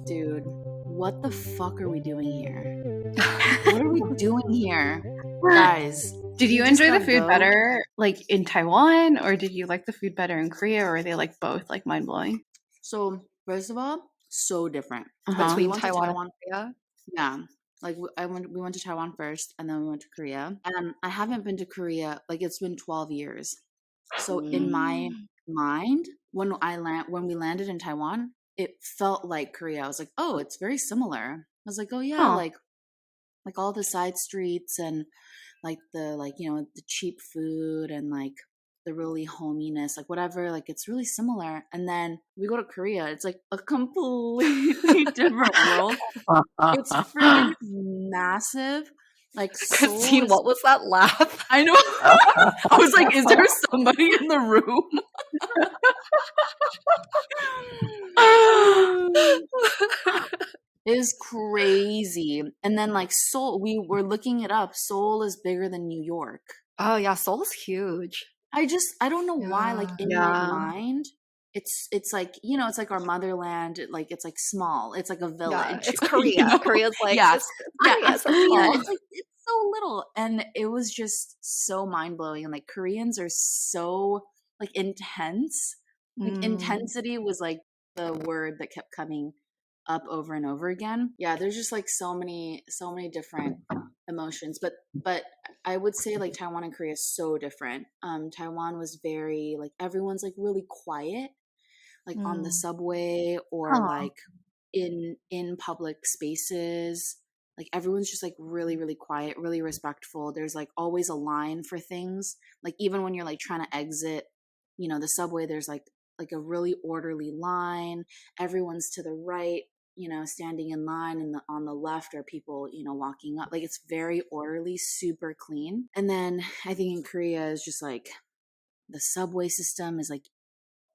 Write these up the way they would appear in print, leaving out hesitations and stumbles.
Dude, what the fuck are we doing here? What are we doing here? Guys, did you enjoy the food better like in Taiwan, or did you like the food better in Korea, or are they like both like mind-blowing? So, first of all, so different. Between Taiwan and Korea? Yeah. Like we went to Taiwan first, and then we went to Korea. And I haven't been to Korea, like it's been 12 years. So in my mind, when we landed in Taiwan, it felt like Korea. I was like, oh, it's very similar. I was like, oh yeah, like all the side streets and like the the cheap food and like the really hominess, like whatever, like it's really similar. And then we go to Korea, it's like a completely different world. It's freaking massive. Like Christine, what was that laugh? I know. I was like, is there somebody in the room? It is crazy. And then like Seoul, we were looking it up. Seoul is bigger than New York. Oh yeah, Seoul is huge. I don't know why, like in my mind, it's like, it's like our motherland. Like it's like small. It's like a village. Yeah, it's Korea. Korea's like Korea. It's like it's so little, and it was just so mind blowing. And like Koreans are so like intense. Like intensity was like the word that kept coming up over and over again. Yeah, there's just like so many different emotions, but I would say like Taiwan and Korea is so different. Taiwan was very like everyone's like really quiet, like on the subway or like in public spaces. Like everyone's just like really, really quiet, really respectful. There's like always a line for things. Like even when you're like trying to exit, the subway, there's like a really orderly line. Everyone's to the right, standing in line, and on the left are people, walking up. Like it's very orderly, super clean. And then I think in Korea is just like the subway system is like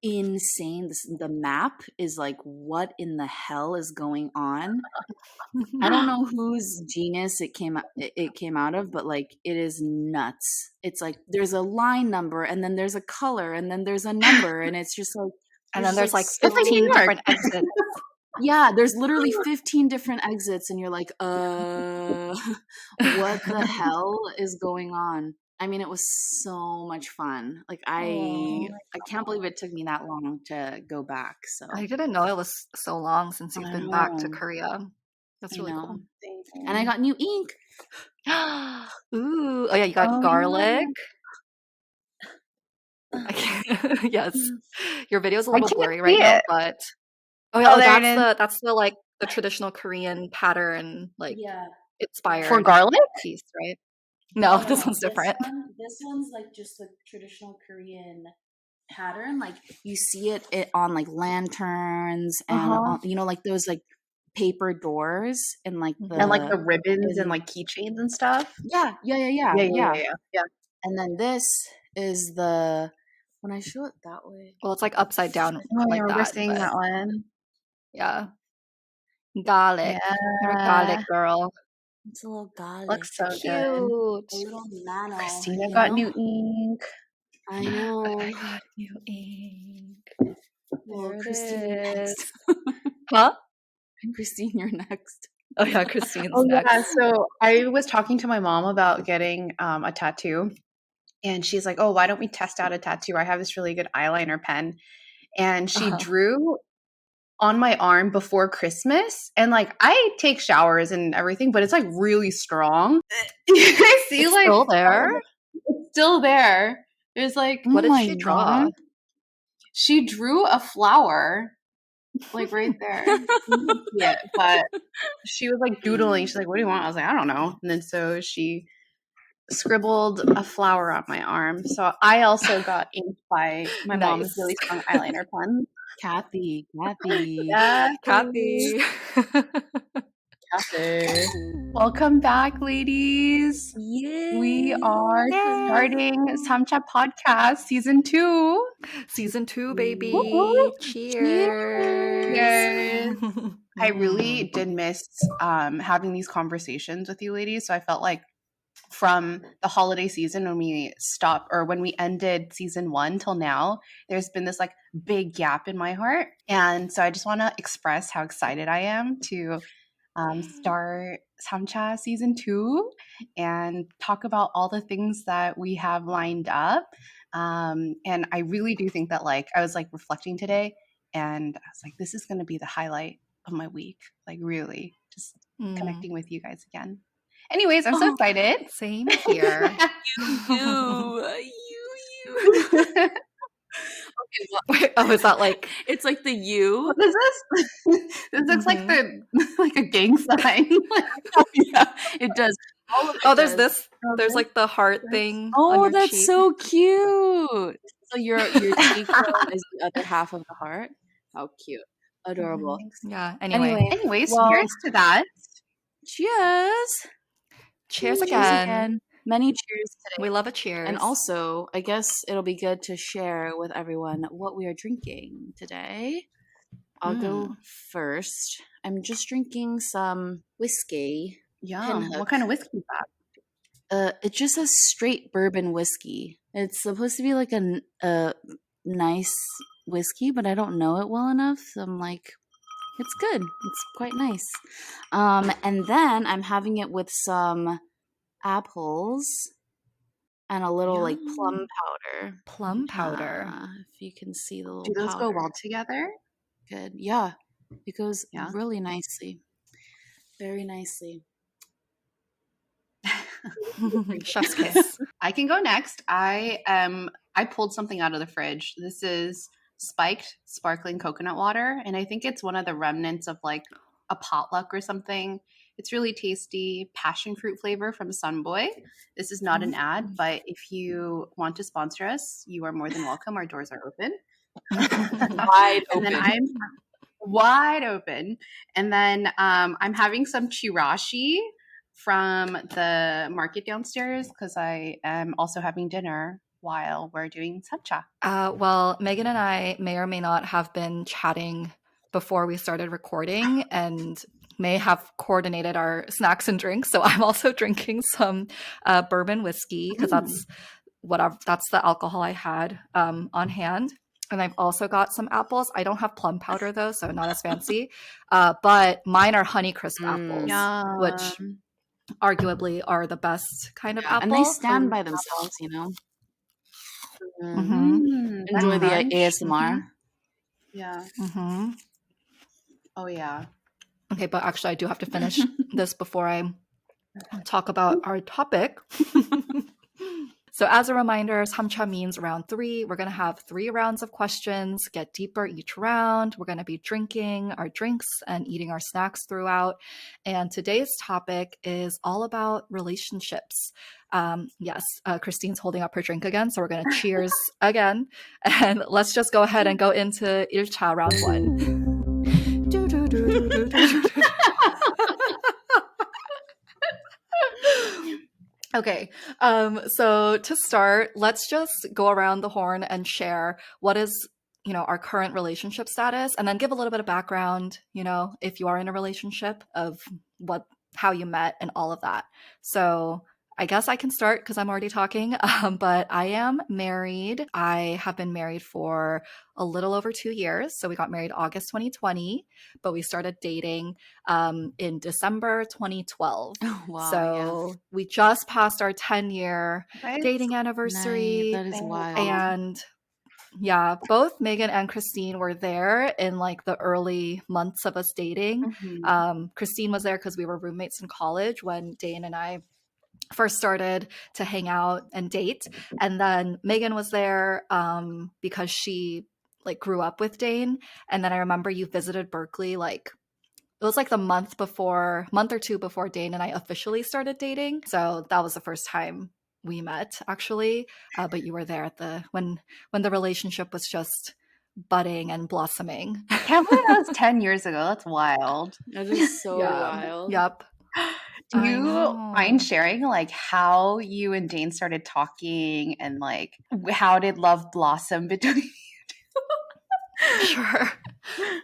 insane. The map is like, what in the hell is going on? I don't know whose genius it came out of, but like it is nuts. It's like there's a line number, and then there's a color, and then there's a number, and it's just like, and then there's like 15 different exits. Yeah, there's literally 15 different exits, and you're like, what the hell is going on? I mean, it was so much fun. Like I can't believe it took me that long to go back. So I didn't know it was so long since you've been back to Korea. That's really cool. And I got new ink. Ooh, oh yeah, you got garlic. Yes, your video's a little blurry right now, but that's the like the traditional Korean pattern, like inspired for garlic piece, right? No, this one's different. This one's like just the traditional Korean pattern. Like you see it on like lanterns and like those like paper doors and like the ribbons and like keychains and stuff. Yeah. And then this is when I show it that way. Well, it's like upside down. I remember seeing that one. Yeah. Garlic. You're a garlic girl. It's a little garlic. Looks so cute. Good. A little nano. Christina got new ink. I know. I got new ink. Well, Christine next. Huh? Christine, you're next. Oh yeah, Christine's next. Yeah, so I was talking to my mom about getting a tattoo, and she's like, oh, why don't we test out a tattoo? I have this really good eyeliner pen. And she drew on my arm before Christmas, and like I take showers and everything, but it's like really strong. I see, it's like still there. It's still there. It's like, what did she draw? She drew a flower, like right there. Yeah, but she was like doodling. She's like, "What do you want?" I was like, "I don't know." And then so she scribbled a flower on my arm. So I also got inked by my mom's really strong eyeliner pen. Kathy. Yeah, Kathy. Welcome back, ladies. Yay. We are starting Samcha Podcast Season 2. Season 2, baby. Woo-hoo. Cheers. I really did miss having these conversations with you ladies. So I felt like from the holiday season when we stopped or when we ended season 1 till now, there's been this like big gap in my heart. And so I just want to express how excited I am to start samcha season 2 and talk about all the things that we have lined up. And I really do think that like I was like reflecting today and I was like, this is going to be the highlight of my week. Like really just connecting with you guys again. Anyways, I'm so excited. Same here. You. Okay, well, wait, oh, is that like it's like the U? What is this? This looks like like a gang sign. Yeah, it does. All of it there's does. this. There's like the heart thing. Oh, on your that's cheek. so cute. So your cheekbone is the other half of the heart. How cute. Adorable. Yeah. Anyway. Anyways, cheers to that. Cheers. Cheers again. Many cheers today. We love a cheers. And also, I guess it'll be good to share with everyone what we are drinking today. I'll go first. I'm just drinking some whiskey. Yum. What kind of whiskey is that? It's just a straight bourbon whiskey. It's supposed to be like a nice whiskey, but I don't know it well enough. So I'm like, it's good. It's quite nice. And then I'm having it with some apples and a little like plum powder. Plum powder. If you can see the little Do those powder. go well together? Good. Yeah. It goes really nicely. Very nicely. Chef's kiss. I can go next. I pulled something out of the fridge. This is spiked sparkling coconut water, and I think it's one of the remnants of like a potluck or something. It's really tasty, passion fruit flavor from Sunboy. This is not an ad, but if you want to sponsor us, you are more than welcome. Our doors are open. Wide open. And then I'm wide open. And then I'm having some chirashi from the market downstairs because I am also having dinner while we're doing samcha. Well, Megan and I may or may not have been chatting before we started recording and may have coordinated our snacks and drinks. So I'm also drinking some bourbon whiskey because that's the alcohol I had on hand. And I've also got some apples. I don't have plum powder though, so not as fancy. But mine are Honeycrisp apples, which arguably are the best kind of apple. And they stand by themselves, you know. Enjoy the ASMR. Yeah. Oh yeah. Okay, but actually I do have to finish this before I talk about our topic. So as a reminder, samcha means round 3. We're going to have 3 rounds of questions, get deeper each round. We're going to be drinking our drinks and eating our snacks throughout. And today's topic is all about relationships. Yes, Christine's holding up her drink again, so we're going to cheers again. And let's just go ahead and go into ilcha round 1. Okay, so to start, let's just go around the horn and share what is, our current relationship status, and then give a little bit of background, if you are in a relationship, of how you met and all of that. So I guess I can start because I'm already talking, but I am married. I have been married for a little over 2 years. So we got married August 2020, but we started dating in December 2012. Oh, wow. So we just passed our 10-year dating anniversary. Nice. That is wild. And yeah, both Megan and Christine were there in like the early months of us dating. Christine was there because we were roommates in college when Dane and I first started to hang out and date. And then Megan was there because she like grew up with Dane. And then I remember you visited Berkeley it was like the month or two before Dane and I officially started dating. So that was the first time we met actually. But you were there at when the relationship was just budding and blossoming. I can't believe that was 10 years ago. That's wild. That is so wild. Yep. Do you mind sharing like how you and Dane started talking and like how did love blossom between you two? Sure.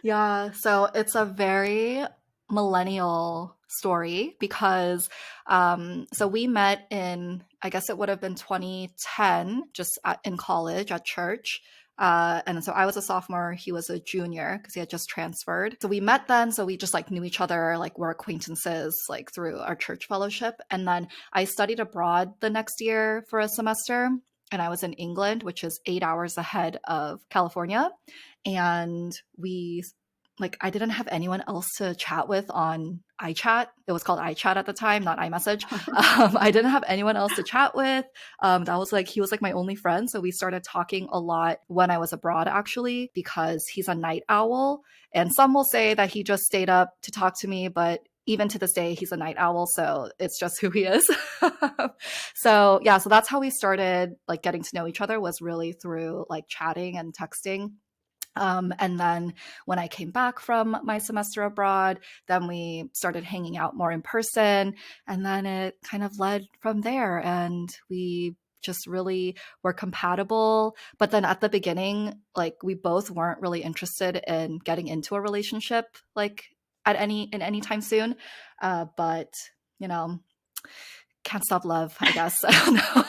Yeah. So it's a very millennial story because so we met in, I guess it would have been 2010, just in college at church. And so I was a sophomore, he was a junior because he had just transferred. So we met then. So we just like knew each other, like we're acquaintances, like through our church fellowship. And then I studied abroad the next year for a semester. And I was in England, which is 8 hours ahead of California. And I didn't have anyone else to chat with on iChat. It was called iChat at the time, not iMessage. I didn't have anyone else to chat with. He was like my only friend. So we started talking a lot when I was abroad, actually, because he's a night owl. And some will say that he just stayed up to talk to me, but even to this day, he's a night owl. So it's just who he is. So yeah, so that's how we started like getting to know each other, was really through like chatting and texting. And then when I came back from my semester abroad, then we started hanging out more in person. And then it kind of led from there. And we just really were compatible. But then at the beginning, like we both weren't really interested in getting into a relationship like in any time soon. But you know, can't stop love, I guess. I don't know.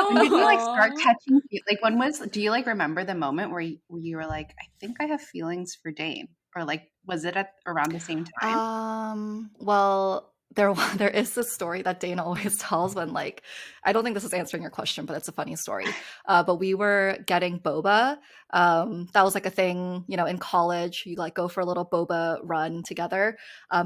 When did you like start Aw. catching like when was do you like remember the moment where you were like, I think I have feelings for Dane? Or like was it at around the same time? Well, there is this story that Dana always tells when like, I don't think this is answering your question, but it's a funny story. But we were getting boba. That was like a thing, you know, in college. You like go for a little boba run together.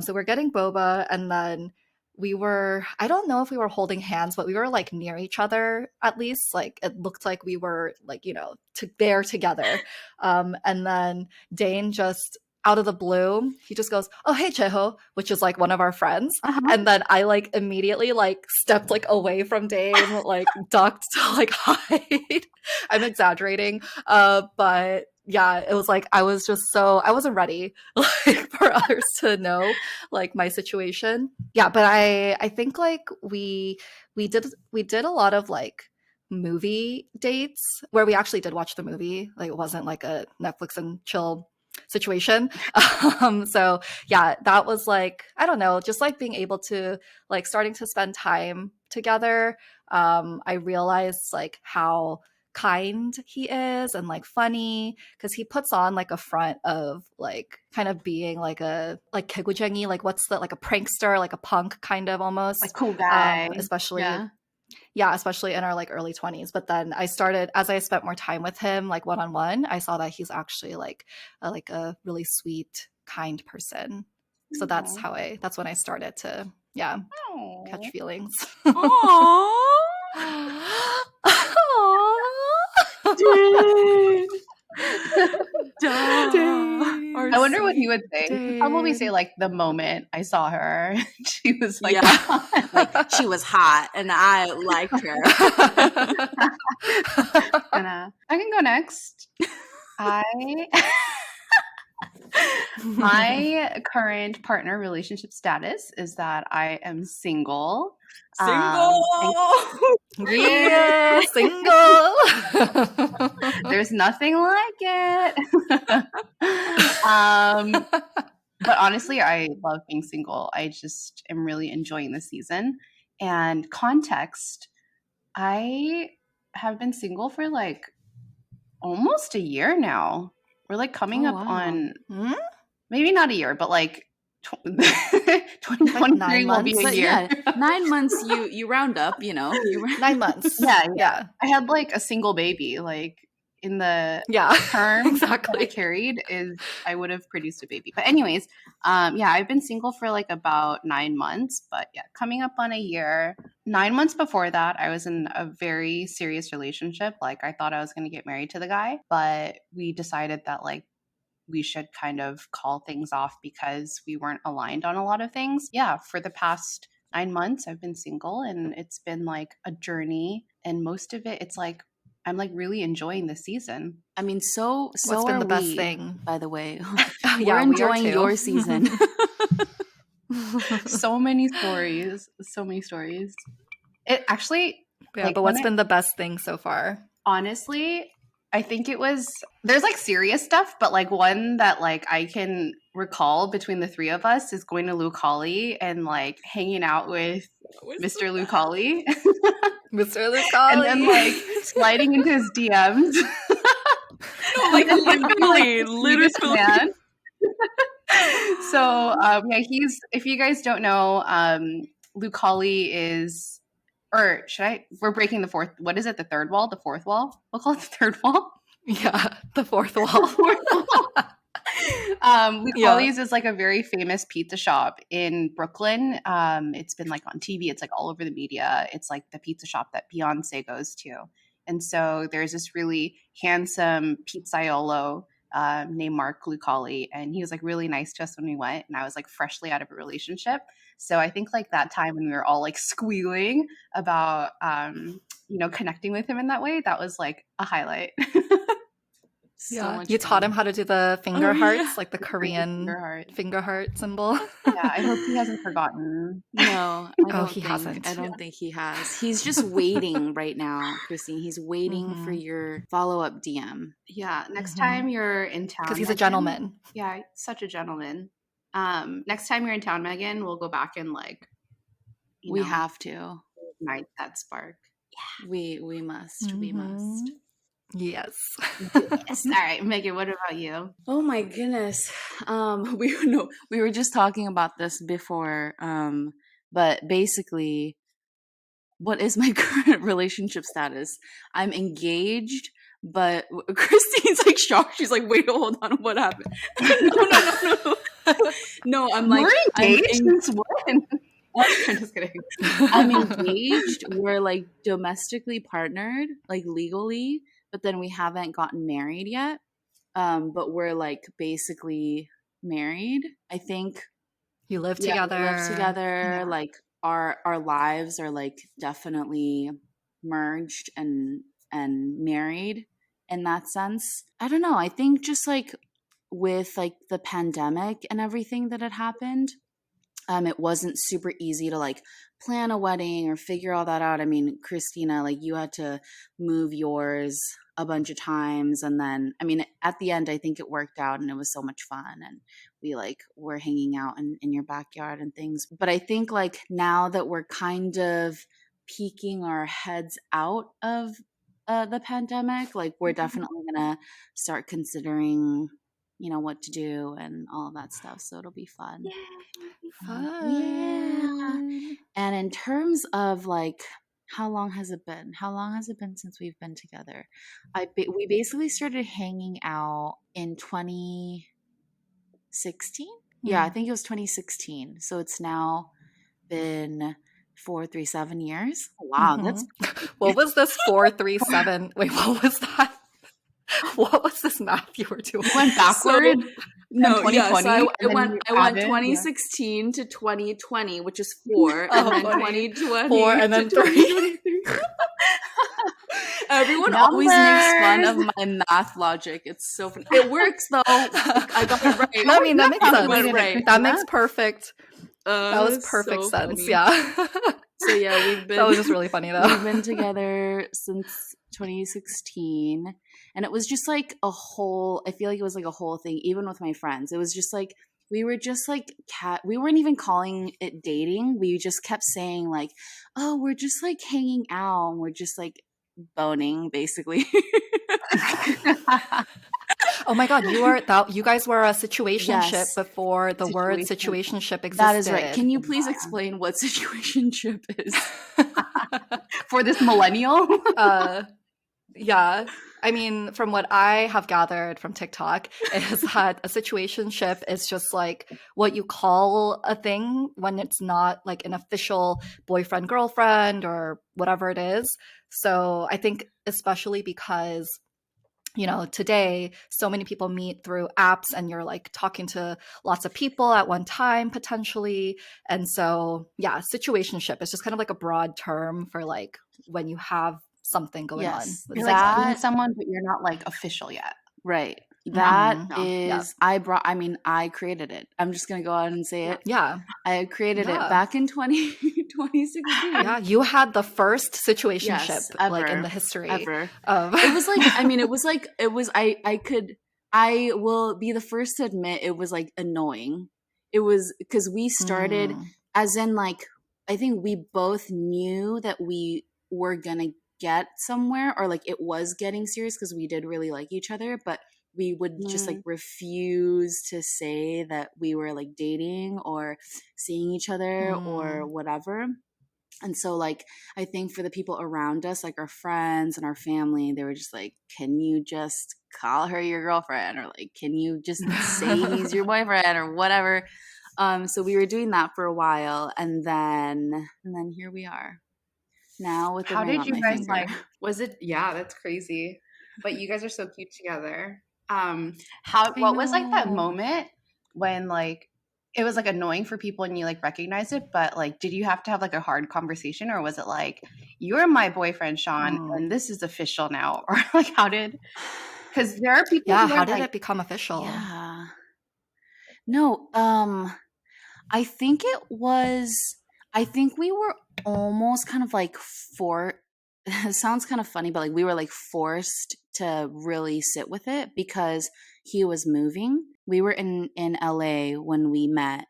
So we're getting boba, and then I don't know if we were holding hands, but we were like near each other at least. Like it looked like we were like, you know, there together. And then Dane just out of the blue, he just goes, "Oh, hey, Cheho," which is like one of our friends. Uh-huh. And then I like immediately like stepped like away from Dane, like ducked to like hide. I'm exaggerating. But yeah, it was like I wasn't ready like for others to know like my situation. Yeah, but I think like we did a lot of like movie dates where we actually did watch the movie. Like it wasn't like a Netflix and chill situation. So yeah, that was like, I don't know, just like being able to like starting to spend time together. I realized like how kind he is and like funny because he puts on like a front of like kind of being like a like 개구쟁이, like what's the like a prankster, like a punk kind of Like almost. cool guy. Especially Yeah. yeah, especially in our like early 20s. But then as I spent more time with him like one on one, I saw that he's actually like a really sweet, kind person. So Aw. that's when I started to, yeah, catch Aw. feelings. Dane. Duh. Dane. Or I wonder what he would say. He'd probably say Dane. like the moment I saw her, she was like, Yeah. Like she was hot and I liked her. I can go next. I My current partner relationship status is that I am single. Single. Yeah, single. There's nothing like it. But honestly, I love being single. I just am really enjoying the season. And context, I have been single for like almost a year now. We're like coming Oh, up wow. on Hmm? maybe not a year, but like Like 2023 9 will be a months. But year. yeah, 9 months you round up, you know. 9 months. Yeah, Yeah. I had like a single baby. Like in the Yeah. term that I Exactly. carried is I would have produced a baby. But anyways, yeah, I've been single for like about 9 months, but yeah, coming up on a year. 9 months before that, I was in a very serious relationship. Like I thought I was going to get married to the guy, but we decided that like we should kind of call things off because we weren't aligned on a lot of things. Yeah, for the past 9 months, I've been single and it's been like a journey. And most of it, it's like, I'm like really enjoying the season. I mean, so What's been are the best we, thing? by the way. Oh, We're yeah, we are enjoying too. your season. So many stories. So many stories. It actually, Yeah, like, but when what's been the best thing so far? honestly, I think it was, there's like serious stuff, but like one that like I can recall between the three of us is going to Luke Hawley and like hanging out with Mr. Luke Hawley. Mr. Luke And then like sliding into his DMs. No, like And then becoming, like, literally, the sweetest literally. man. So yeah, he's, if you guys don't know, Luke Hawley is, or should I, we're breaking the fourth, what is it, the third wall, the fourth wall? We'll call it the third wall. Yeah, the fourth wall. Luke Hawley's is like a very famous pizza shop in Brooklyn. It's been like on TV. It's like all over the media. It's like the pizza shop that Beyonce goes to. And so there's this really handsome pizzaiolo named Mark Luke Hawley, and he was like really nice to us when we went. And I was like freshly out of a relationship, so I think like that time when we were all like squealing about connecting with him in that way, that was like a highlight. So you taught him how to do the finger hearts, like the Korean finger heart symbol. Yeah, I hope he hasn't forgotten. No, he hasn't. I don't think he has. He's just waiting right now, Christine. He's waiting for your follow-up DM. Yeah, next time you're in town. Because he's a gentleman. Yeah, such a gentleman. Next time you're in town, Megan, we'll go back and like, we have to ignite that spark. Yeah, we must. We must. Yes. Yes. All right, Megan, what about you? Oh my goodness. We were just talking about this before. But basically, what is my current relationship status? I'm engaged, but Christine's like shocked. She's like, "Wait, hold on, what happened?" No. No, I'm like, you're engaged since when? I'm just kidding. I'm engaged. We're like domestically partnered, like legally. But then we haven't gotten married yet. But we're like basically married. I think you live together. We live together. Yeah. Like our lives are like definitely merged and married in that sense. I don't know. I think just like with like the pandemic and everything that had happened, it wasn't super easy to like plan a wedding or figure all that out. I mean, Christina, like you had to move yours a bunch of times. And then, I mean, at the end, I think it worked out and it was so much fun. And we like were hanging out in your backyard and things. But I think like now that we're kind of peeking our heads out of the pandemic, like we're definitely going to start considering, what to do and all of that stuff. So it'll be fun. Yeah. And in terms of like, how long has it been? How long has it been since we've been together? We basically started hanging out in 2016. Yeah, I think it was 2016. So it's now been 437 years. Wow, that's what was this 437? Wait, what was that? What was this math you were doing? You went backward. No, yes, I went 2016 to 2020, which is 4, and then 2020 4, and then 3. Everyone always makes fun of my math logic. It's so funny. It works though. I got it right. I mean, that makes sense. Right. That makes perfect. That was perfect sense. Funny. Yeah. So yeah, that was just really funny though. We've been together since 2016. And it was just like I feel like it was like a whole thing, even with my friends. It was just like, we were just like, we weren't even calling it dating. We just kept saying like, oh, we're just like hanging out. And we're just like boning, basically. Oh my God, you guys were a situationship before the word situationship existed. That is right. Can you please explain what situationship is? For this millennial? Yeah. I mean, from what I have gathered from TikTok, is that a situationship is just like what you call a thing when it's not like an official boyfriend, girlfriend, or whatever it is. So I think especially because, today so many people meet through apps and you're like talking to lots of people at one time potentially. And so, yeah, situationship is just kind of like a broad term for like when you have something going on. You're like seeing someone, but you're not like official yet. Right. That Mhm. Yeah. is, I created it. I'm just going to go out and say it. Yeah. I created it Yeah. back in 2016. Yeah. You had the first Yes, situationship like in the history ever. of It was like, I mean, I will be the first to admit it was like annoying. It was because we started Mm. as in like, I think we both knew that we were gonna get somewhere, or like it was getting serious because we did really like each other, but we would just like refuse to say that we were like dating or seeing each other or Mm. whatever. And so, like, I think for the people around us, like our friends and our family, they were just like, can you just call her your girlfriend? Or like, can you just say he's your boyfriend or whatever? So we were doing that for a while. And then here we are now with the How ring did on you my guys finger. was it yeah, that's crazy. But you guys are so cute together. I What was like that know. moment when like it was like annoying for people and you like recognized it, but like did you have to have like a hard conversation, or was it like you're my boyfriend, Sean, and this is official now? Or like because there are people Yeah, who are how did like it become official? Yeah. No, I think I think we were almost kind of like it sounds kind of funny, but like we were like forced to really sit with it because he was moving. We were in LA when we met,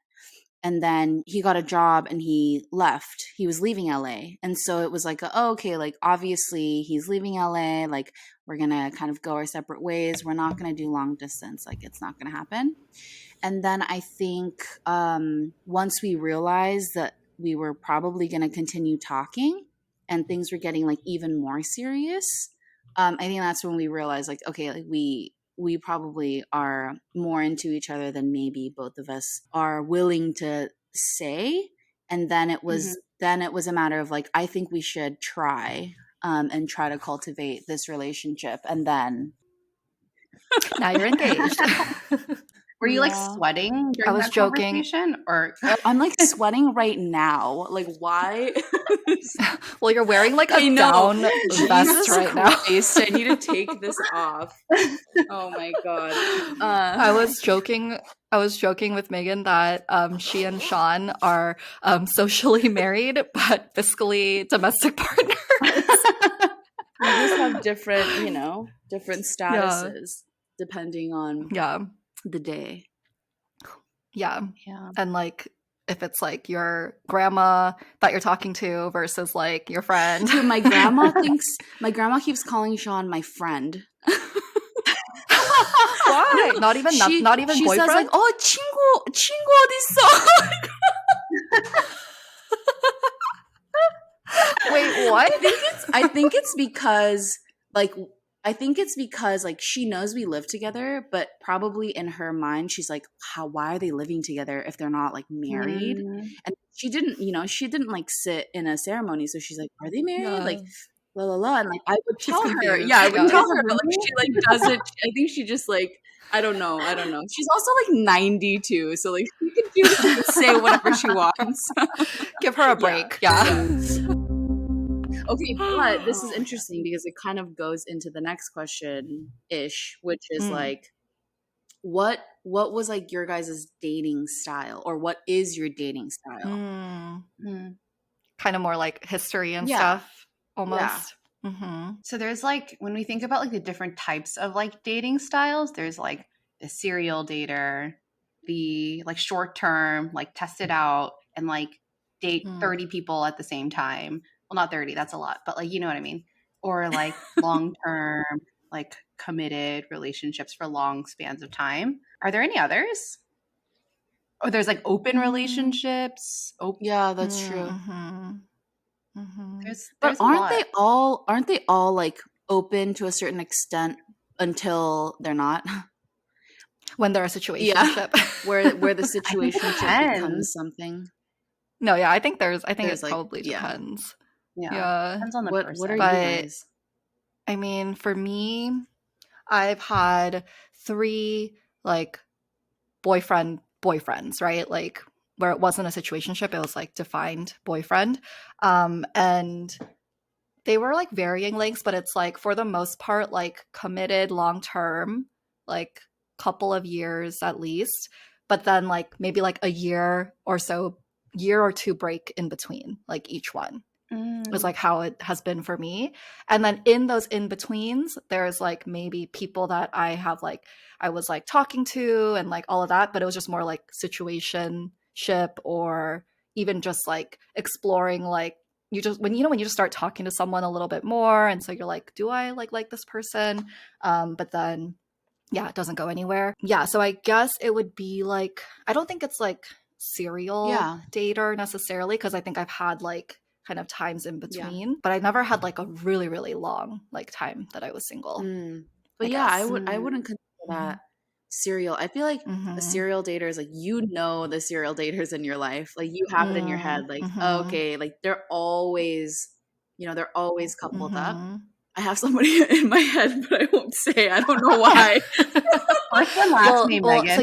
and then he got a job and he left. He was leaving LA. And so it was like, oh, okay, like obviously he's leaving LA, like we're going to kind of go our separate ways. We're not going to do long distance. Like it's not going to happen. And then I think once we realized that we were probably going to continue talking and things were getting like even more serious, I think that's when we realized like, okay, like we probably are more into each other than maybe both of us are willing to say. And then it was a matter of like, I think we should try and try to cultivate this relationship. And then Now you're engaged. were you like yeah. sweating I during was that joking. conversation or I'm like sweating right now. Like, why? Well, you're wearing like I a know. down vest Jesus right now. Christ. I need to take this off. Oh my God. I was joking. I was joking with Megan that she and Sean are socially married but fiscally domestic partners. We just have different, different Yeah. statuses depending on Yeah. the day. Yeah. yeah. And like if it's like your grandma that you're talking to versus like your friend. Dude, my grandma keeps calling Sean my friend. Why? No, Not even she says like, boyfriend? "Oh, 친구 어딨어?" Wait, what? I think it's because like she knows we live together, but probably in her mind she's like, why are they living together if they're not like married? And she didn't like sit in a ceremony, so she's like, are they married? Like Yeah. la la la, and like I would She's tell her, confused. yeah, I would Yeah. tell her, but like she like doesn't. I think she just like I don't know. She's also like 92, so like she can say whatever she wants. Give her a Yeah, break. Yeah. Okay, but this is interesting because it kind of goes into the next question ish, which is Mm. like, what was like your guys' dating style, or what is your dating style? Kind of more like history and Yeah. stuff Yeah. almost. Mm-hmm. So there's like when we think about like the different types of like dating styles, there's like the serial dater, the like short term, like test it out and like date 30 people at the same time. Well, not 30, that's a lot, but like you know what I mean. Or like long term, like committed relationships for long spans of time. Are there any others? Or there's like open relationships. Yeah, that's true. Mm-hmm. Mm-hmm. But There's a lot. aren't they all like open to a certain extent until they're not? When they're a situationship. Where the situationship depends. becomes something. No, yeah, I think it There's, like, probably yeah. depends. Yeah. Yeah. Depends on the What person. are you But guys? I mean, for me, I've had 3 like boyfriends, right? Like where it wasn't a situationship, it was like defined boyfriend. And they were like varying lengths, but it's like for the most part, like committed long term, like couple of years at least, but then like maybe like a year or two break in between, like each one is like how it has been for me. And then in those in betweens, there's like maybe people that I was like talking to and like all of that, but it was just more like situationship or even just like exploring like when you just start talking to someone a little bit more, and so you're like, do I like this person? But then yeah, it doesn't go anywhere. Yeah, so I guess it would be like, I don't think it's like serial Yeah. dater necessarily, because I think I've had like kind of times in Yeah. between, but I never had like a really, really long like time that I was single. But I yeah, guess. I wouldn't consider that serial. I feel like a serial dater is like, the serial daters in your life. Like you have it in your head, like, oh, okay, like they're always coupled up. I have somebody in my head, but I won't say. I don't know why. First and last name, Megan. So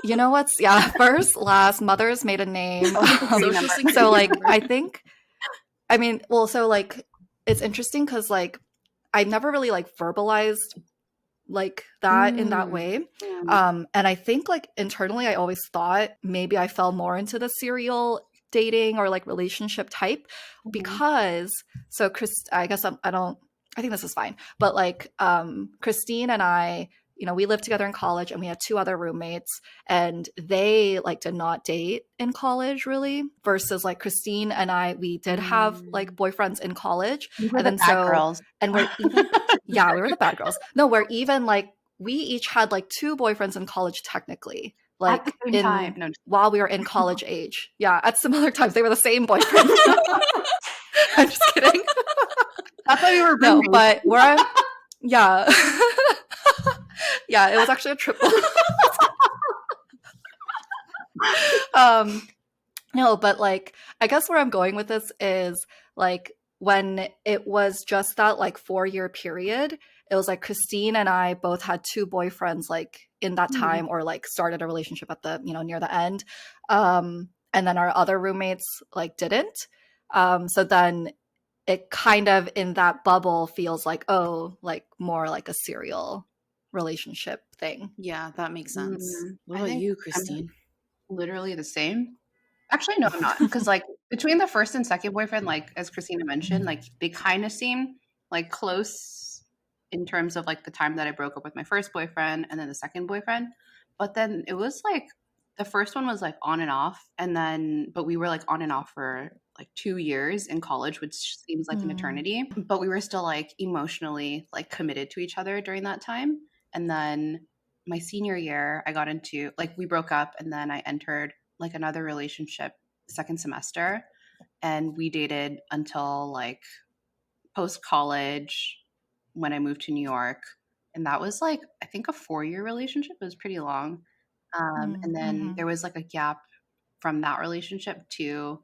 you know what's first, last, mother's maiden name. Social security So like number. I think, I mean, well, so like it's interesting because like I never really like verbalized like that in that way. And I think like internally I always thought maybe I fell more into the serial dating or like relationship type because so I guess I think this is fine, but like Christine and I, we lived together in college and we had two other roommates, and they like did not date in college really, versus like Christine and I, we did have like boyfriends in college. We were And the then bad girls. and we're even yeah, we were the bad girls. No, we're even like we each had like two boyfriends in college technically, like At the same time. No, while we were in college age. Yeah, at similar times. They were the same boyfriend. I'm just kidding. that's why we were No, roommates. but where I'm yeah. Yeah, it was actually a triple. No, but like I guess where I'm going with this is like when it was just that like 4-year period, it was like Christine and I both had two boyfriends like in that time, or like started a relationship at the near the end, and then our other roommates like didn't. So then it kind of in that bubble feels like, oh, like more like a serial relationship thing. Yeah, that makes sense. What I about think you, I'm Christine? literally the same. Actually, no, I'm not. Because like between the first and second boyfriend, like as Christina mentioned, like they kind of seem like close in terms of like the time that I broke up with my first boyfriend and then the second boyfriend. But then it was like the first one was like on and off, but we were like on and off for like 2 years in college, which seems like an eternity. But we were still like emotionally like committed to each other during that time. And then my senior year, I got into like we broke up, and then I entered like another relationship second semester, and we dated until like post college when I moved to New York, and that was like I think a 4-year relationship. It was pretty long. And then there was like a gap from that relationship to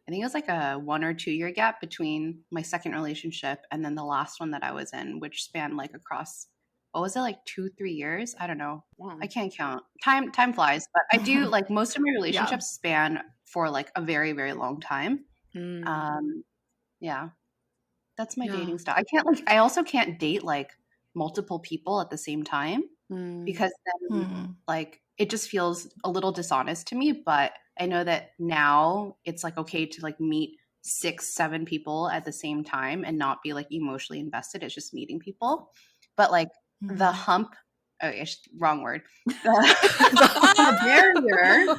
I think it was like a 1 or 2 year gap between my second relationship and then the last one that I was in, which spanned like across what was it, like 2-3 years? I don't know. Wow. I can't count. Time flies, but I do like most of my relationships span for like a very, very long time. Yeah. That's my dating style. I also can't date like multiple people at the same time because then like it just feels a little dishonest to me. But I know that now it's like okay to like meet 6-7 people at the same time and not be like emotionally invested. It's just meeting people. But like the hump, wrong word. The barrier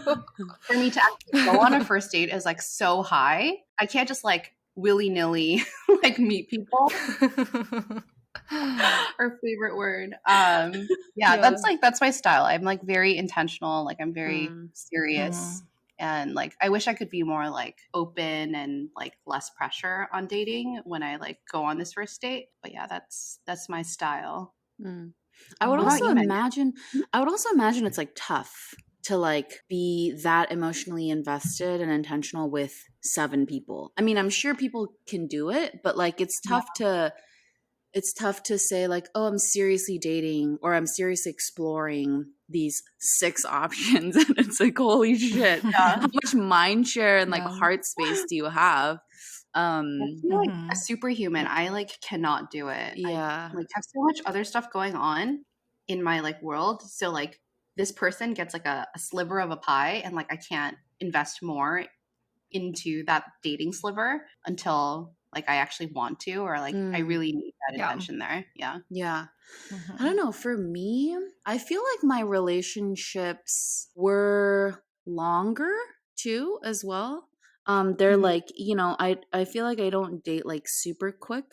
for me to actually go on a first date is like so high. I can't just like willy-nilly like meet people. Our favorite word. That's my style. I'm like very intentional, like I'm very serious, and like I wish I could be more like open and like less pressure on dating when I like go on this first date. But yeah, that's my style. I would What about also you, Megan? imagine it's like tough to like be that emotionally invested and intentional with 7 people. I mean, I'm sure people can do it, but like it's tough to say like, oh, I'm seriously dating or I'm seriously exploring these 6 options. And it's like, holy shit, how much mind share and like heart space do you have? I feel like a superhuman. I like cannot do it. Yeah. I like have so much other stuff going on in my like world. So like this person gets like a sliver of a pie, and like I can't invest more into that dating sliver until like I actually want to, or like I really need that Yeah. intention there. Yeah. Yeah. Mhm. I don't know. For me, I feel like my relationships were longer too, as well. They're Mhm. like, I feel like I don't date like super quick.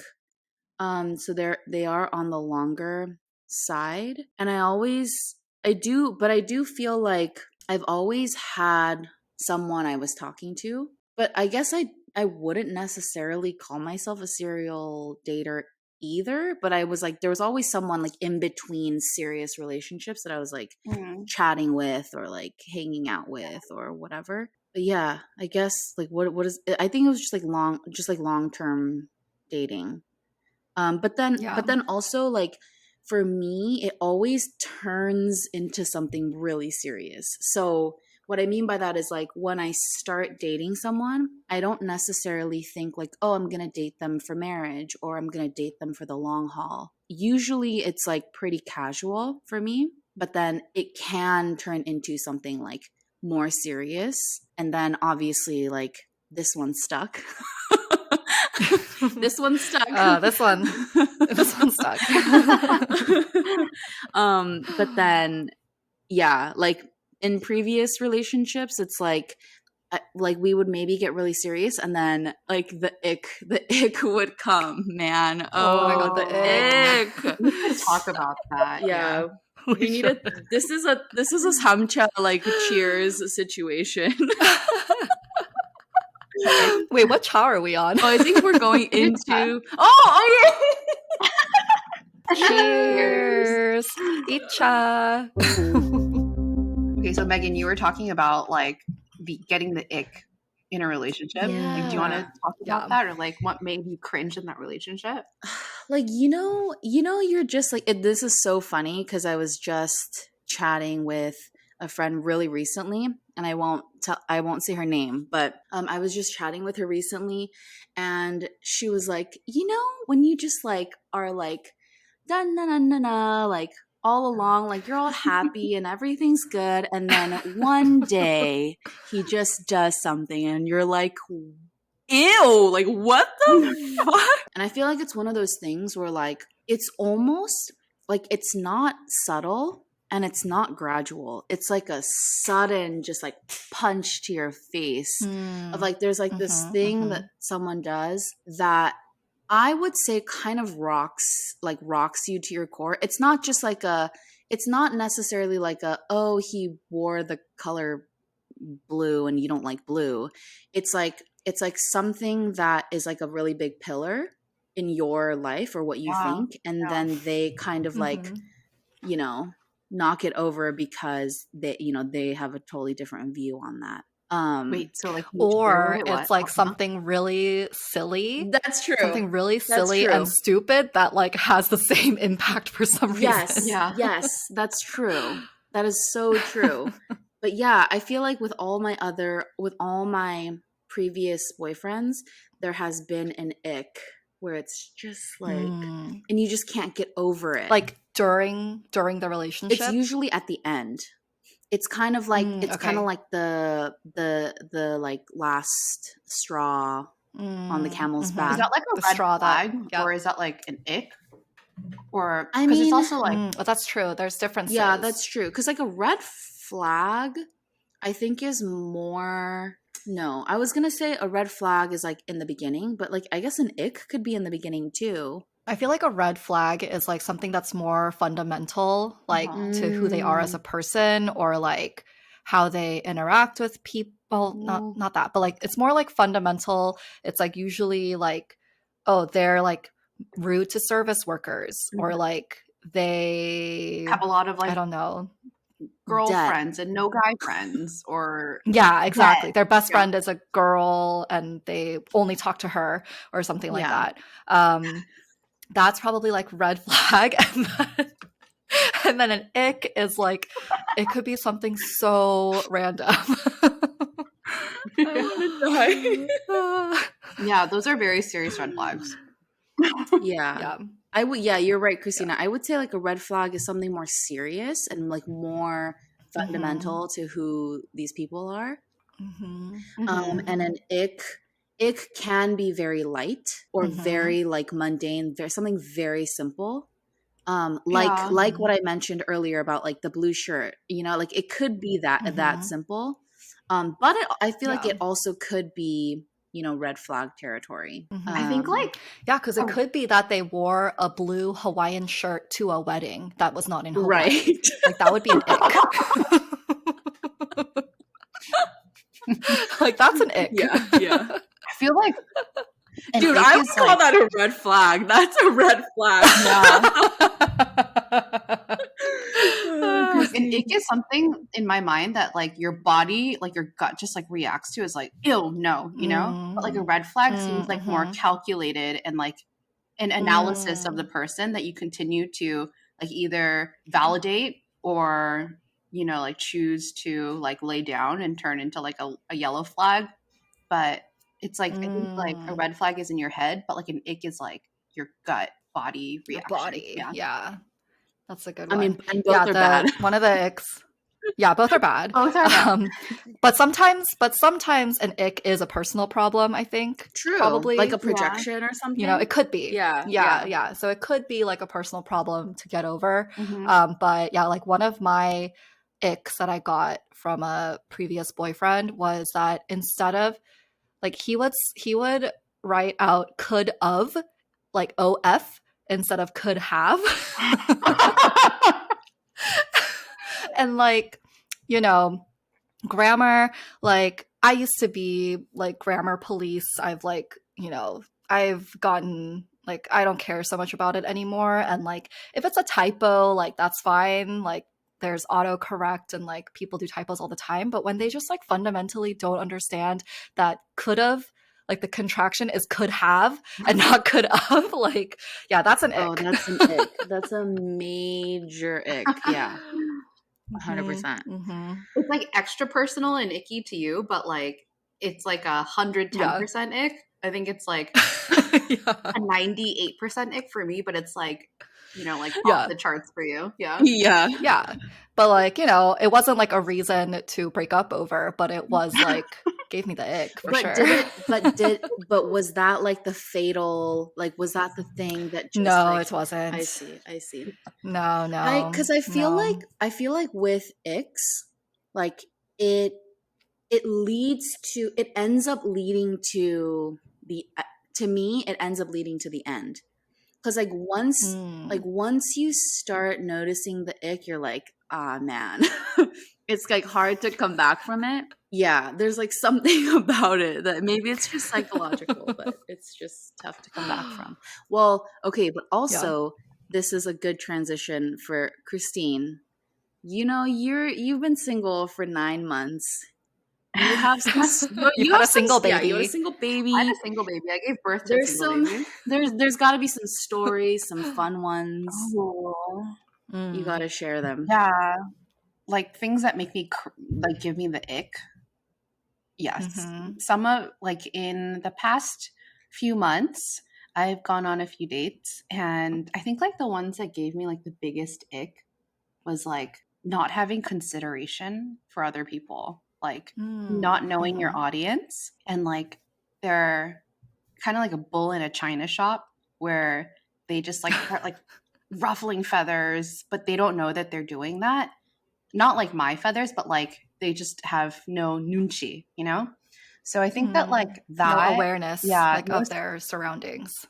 So they are on the longer side. And I do feel like I've always had someone I was talking to, but I guess I wouldn't necessarily call myself a serial dater either, but I was like there was always someone like in between serious relationships that I was like Mhm. chatting with or like hanging out with or whatever. But yeah, I guess like what is I think it was just like long-term dating. Yeah. But then also like for me, it always turns into something really serious. So what I mean by that is like when I start dating someone, I don't necessarily think like, oh, I'm going to date them for marriage or I'm going to date them for the long haul. Usually it's like pretty casual for me, but then it can turn into something like more serious. And then obviously like this one stuck. This one stuck. This one stuck. But then yeah, like in previous relationships, it's like we would maybe get really serious and then like the ick would come, man. Oh my Oh, God, the the ick. ick. We should talk about that. Yeah. We We need a should. this is a samcha like cheers situation. Wait, what cha are we on? Oh, I think we're going into oh yeah. Cheers. Icha. Okay, so Megan, you were talking about like getting the ick in a relationship. Like, do you want to Yeah. talk about that, or like what made you cringe in that relationship? Like you're just like this is so funny because I was just chatting with a friend really recently, and I won't say her name, but I was just chatting with her recently, and she was like, when you just like are like da na na na na like all along, like you're all happy and everything's good, and then one day he just does something, and you're like, ew, like what the fuck? And I feel like it's one of those things where like it's almost like it's not subtle and it's not gradual. It's like a sudden just like punch to your face of like there's like this thing that someone does that I would say kind of rocks you to your core. It's not just like it's not necessarily like oh, he wore the color blue and you don't like blue. It's like something that is like a really big pillar in your life or what you Wow. think, and Yeah. then they kind of like knock it over because they have a totally different view on that. Wait, so like you Or wait, it's what? like something really silly. That's true. Something really That's silly true. and stupid that like has the same impact for some Yes. reason. Yeah. Yes, that's true. That is so true. But yeah, I feel like with all my previous boyfriends, there has been an ick where it's just like, and you just can't get over it. Like during the relationship? It's usually at the end. It's kind of like kind of like the like last straw on the camel's back. Is that like a The red straw flag, that or is that like an ick? Or I because it's mean, also like well, that's true. There's differences. yeah, that's true. Because like a red flag, I think is more. No, I was gonna say a red flag is like in the beginning, but like I guess an ick could be in the beginning too. I feel like a red flag is like something that's more fundamental, like to who they are as a person or like how they interact with people. Not that, but like it's more like fundamental. It's like usually like, oh, they're like rude to service workers or like they have a lot of like I don't know. girlfriends and no guy friends, or Yeah, exactly. Their best Yeah. friend is a girl and they only talk to her or something like Yeah. that. That's probably like red flag. And then an ick is like, it could be something so random. I want to die. yeah, those are very serious red flags. Yeah. Yeah. I would, yeah, you're right, Yeah. Christina. I would say like a red flag is something more serious and like more Mm-hmm. fundamental to who these people are. Mm-hmm. And an ick can be very light or Mm-hmm. very like mundane, very something very simple. Yeah. Like what I mentioned earlier about like the blue shirt, you know, like it could be that Mm-hmm. simple. But I feel like Yeah. it also could be, you know, red flag territory. I Mm-hmm. think like Yeah, because it a could be that they wore a blue Hawaiian shirt to a wedding that was not in Hawaii. Right. Like that would be an ick. Like that's an ick. Yeah, yeah. I feel like an Dude, ick I is would call like that a red flag. That's a red flag. yeah. Because an ick Christine. is something in my mind that like your body, like your gut just like reacts to is like, ew, no, you know? But like a red flag seems like more Mm-hmm. calculated and like an analysis of the person that you continue to like either validate or, you know, like choose to like lay down and turn into like a yellow flag. But it's like, I think like a red flag is in your head, but like an ick is like your gut body Your reaction. body. Yeah. Yeah. That's a good I one. mean, and Yeah, both are bad. one of the icks. Yeah, both are bad. Both are bad. But sometimes an ick is a personal problem, I think. True. Probably. Like a projection or something. You know, it could be. Yeah. Yeah. So it could be like a personal problem to get over. Mm-hmm. But yeah, like one of my icks that I got from a previous boyfriend was that instead of like he would write out could of like OF instead of could have. And like, you know, grammar, like I used to be like grammar police. I've like, you know, I've gotten like I don't care so much about it anymore. And like if it's a typo, like that's fine. Like there's autocorrect and like people do typos all the time. But when they just like fundamentally don't understand that could have, like the contraction is could have and not could have, like, yeah, that's an Oh, ick. that's an ick. That's a major ick. Yeah. 100%. Mm-hmm. It's like extra personal and icky to you, but like it's like 110% ick. I think it's like Yeah. a 98% ick for me, but it's like, you know, like Yeah. off the charts for you. Yeah. Yeah. Yeah. But like, you know, it wasn't like a reason to break up over, but it was like gave me the ick for sure. But was that like the fatal, like was that the thing that just No, like it wasn't. I see. No. Because I feel like with icks, like it it ends up leading to the to me it ends up leading to the end. Because like once you start noticing the ick, you're like, ah man, it's like hard to come back from it. Yeah, there's like something about it that maybe it's just psychological, but it's just tough to come back from. Well, okay, but also this is a good transition for Christine. You know, you've been single for 9 months. You have some. You had a single baby. Yeah, you have a single baby. I had a single baby. I gave birth to a There's single some. baby. There's got to be some stories, some fun ones. Oh. You got to share them. Yeah. Like things that make me like give me the ick. Yes. Some of like in the past few months, I've gone on a few dates, and I think like the ones that gave me like the biggest ick was like not having consideration for other people, like not knowing your audience, and like they're kind of like a bull in a china shop where they just like start like ruffling feathers, but they don't know that they're doing that. Not like my feathers, but like they just have no nunchi, you know? So I think that like that no awareness like of their surroundings.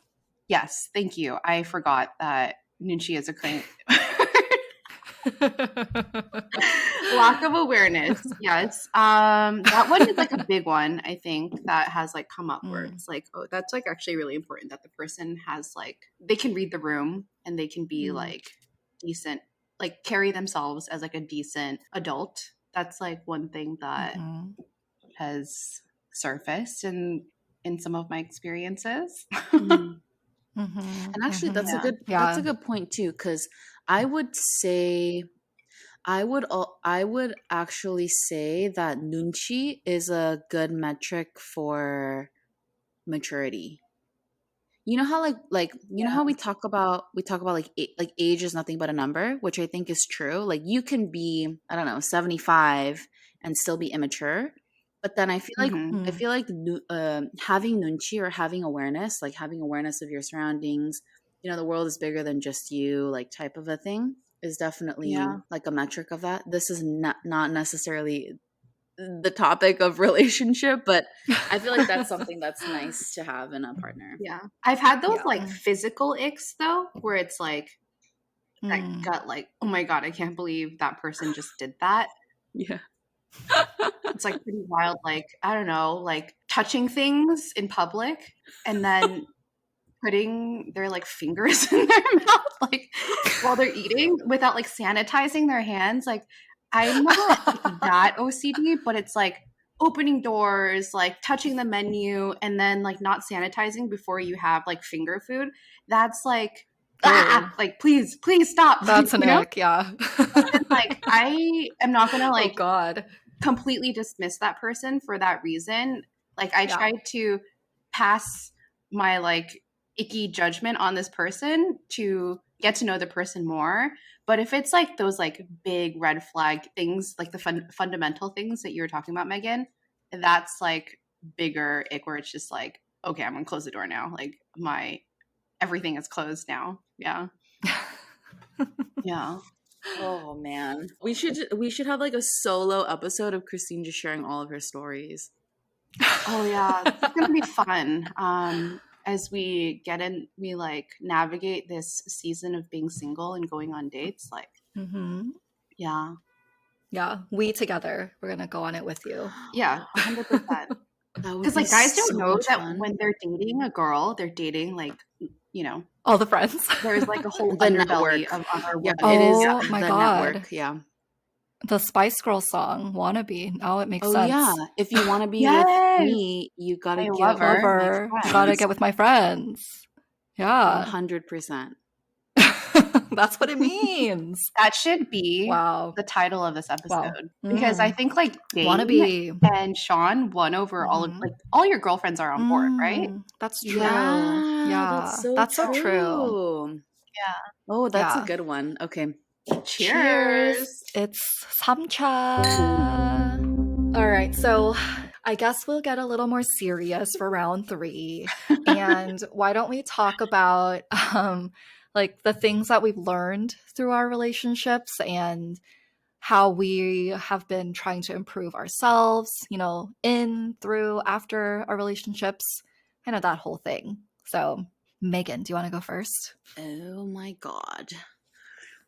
Yes, thank you. I forgot that nunchi is a thing. Lack of awareness. Yes. That one is like a big one, I think, that has like come up where it's like, oh, that's like actually really important that the person has like they can read the room and they can be like decent, like carry themselves as like a decent adult. That's like one thing that has surfaced in some of my experiences. And actually, that's a good point too, because I would actually say that nunchi is a good metric for maturity. you know how you know how we talk about like age is nothing but a number, which I think is true. Like you can be, I don't know, 75 and still be immature. But then I Mm. feel like having nunchi, or having awareness, like having awareness of your surroundings, the world is bigger than just you, like type of a thing, is definitely Yeah. like a metric of that. This is not necessarily the topic of relationship, but I feel like that's something that's nice to have in a partner. Yeah. I've had those like Yeah. physical icks though, where it's like that Mm. gut, like, oh my God, I can't believe that person just did that. Yeah. It's like pretty wild. Like, I don't know, like touching things in public and then putting their like fingers in their mouth, like while they're eating without like sanitizing their hands. Like, I'm not that OCD, but it's like opening doors, like touching the menu, and then like not sanitizing before you have like finger food. That's like, Oh, like please, please stop, that's an ick. Yeah. But then, like, I am not gonna Oh like God. completely dismiss that person for that reason. Like, I Yeah. tried to pass my like icky judgment on this person to get to know the person more. But if it's like those like big red flag things, like the fundamental things that you were talking about, Megan, that's like bigger ick, where it's just like, okay, I'm gonna close the door now. Like my everything is closed now. Yeah. Yeah. Oh man, we should have like a solo episode of Christine just sharing all of her stories. Oh yeah, it's gonna be fun. As we we like navigate this season of being single and going on dates. Like, Hmm. yeah, Yeah. We together. We're gonna go on it with you. yeah, 100%. That would Because be like guys don't so know much that fun. when they're dating a girl, they're dating like, you know, All the friends. there's like a whole The underbelly network. of other Yeah, women. it is Oh Yeah, my the God. network. Yeah. The Spice Girl song, Wannabe. Now it makes Oh yeah. sense. If you want to be with yes, me, you gotta my get with lover, my Lover. You gotta friends. get with my friends. Yeah. 100%. That's what it means. that should be Wow. the title of this Wow. episode, because I Mm. think like Dane Wannabe. and Sean won over all of Hmm. like all your girlfriends are on board, right? That's true. Yeah, that's Yeah. so That's so true. true. Yeah. Oh, that's a Yeah. good one. Okay. Cheers. Cheers. It's samcha. All right. So I guess we'll get a little more serious for round 3. And why don't we talk about like the things that we've learned through our relationships and how we have been trying to improve ourselves, in, through, after our relationships, kind of that whole thing. So, Megan, do you want to go first? Oh my God.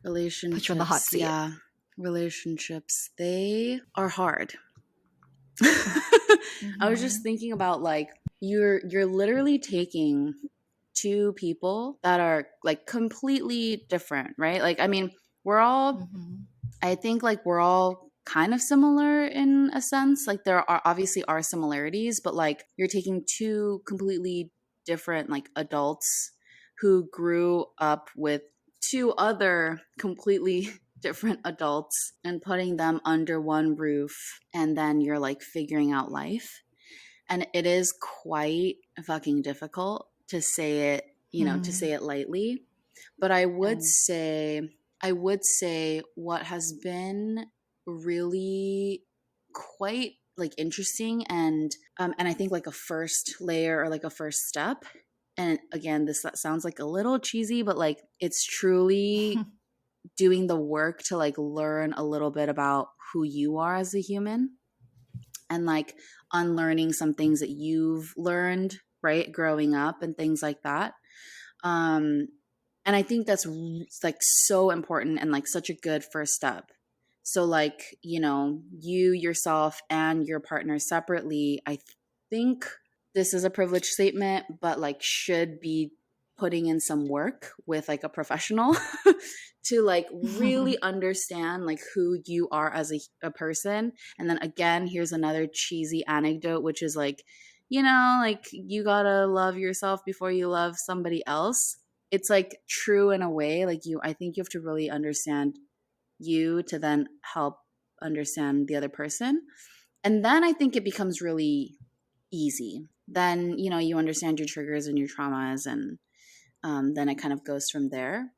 Put you in the hot Relationships. seat. Yeah. Relationships. They are hard. I was just thinking about like you're literally taking two people that are like completely different, right? Like I mean, we're all Mhm. I think like we're all kind of similar in a sense. Like there are obviously are similarities, but like you're taking two completely different like adults who grew up with two other completely different adults and putting them under one roof, and then you're like figuring out life. And it is quite fucking difficult to say it, to say it lightly. But And I would say what has been really quite like interesting, and I think like a first layer or like a first step. And again, this sounds like a little cheesy, but like it's truly doing the work to like learn a little bit about who you are as a human, and like unlearning some things that you've learned, right, growing up and things like that. um and I think that's like so important and like such a good first step. So like, you yourself and your partner separately, I think this is a privileged statement, but like should be putting in some work with like a professional to like really understand like who you are as a person. And then again, here's another cheesy anecdote, which is like, like you gotta love yourself before you love somebody else. It's like true in a way. Like I think you have to really understand you to then help understand the other person. And then I think it becomes really easy, then, you know, you understand your triggers and your traumas, and then it kind of goes from there.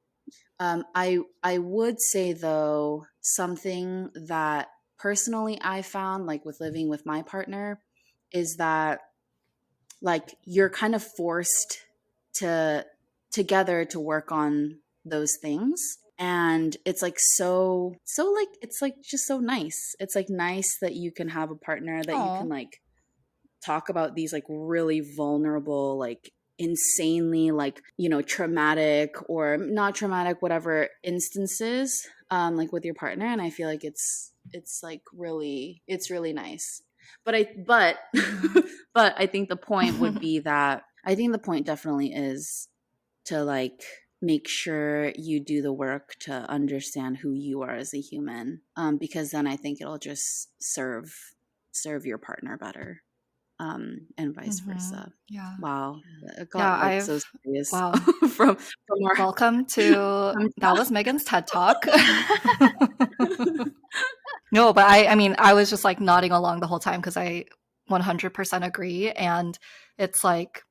I would say, though, something that personally I found, like with living with my partner, is that like you're kind of forced to together to work on those things. And it's like so like it's like just so nice. It's like nice that you can have a partner that you can Oh. like talk about these like really vulnerable, like insanely like, you know, traumatic or not traumatic, whatever instances, like with your partner. And I feel like it's like really, it's really nice. But Mm-hmm. but I think the point would be that I think the point definitely is to like make sure you do the work to understand who you are as a human, because then I think it'll just serve your partner better, and vice Mm-hmm. versa. Yeah. Wow, it Yeah, got like so serious wow. from our Welcome to, that was Megan's TED Talk. No, but I mean, I was just like nodding along the whole time because I 100% agree. And it's like,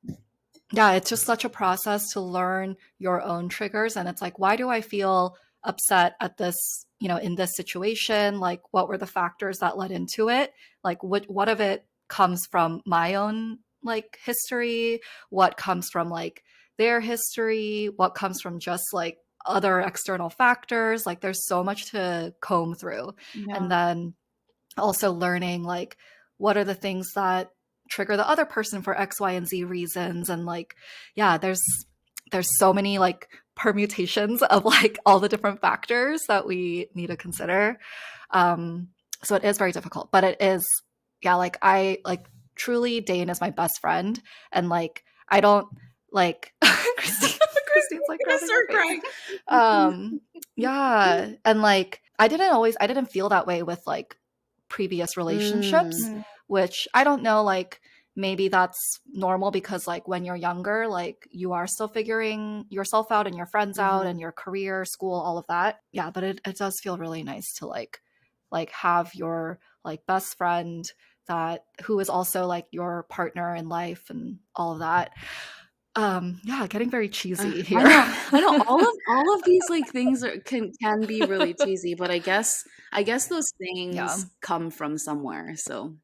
yeah, it's just such a process to learn your own triggers. And it's like, why do I feel upset at this, you know, in this situation? Like, what were the factors that led into it? Like, what of it comes from my own like history? What comes from like their history? What comes from just like other external factors? Like, there's so much to comb through. And Yeah. then also learning like what are the things that trigger the other person for X, Y, and Z reasons. And like, yeah, there's so many like permutations of like all the different factors that we need to consider. So it is very difficult, but it is, yeah, like I like truly Dane is my best friend. And like I don't like Christine's like gonna grabbing her start face. crying. Yeah. And like I didn't feel that way with like previous relationships, Mm. which I don't know, like maybe that's normal because like when you're younger, like you are still figuring yourself out and your friends out and your career, school, all of that. Yeah, but it does feel really nice to like have your like best friend that who is also like your partner in life and all of that. Yeah, getting very cheesy here. I know. All of these like things can be really cheesy, but I guess those Yeah. things come from somewhere. So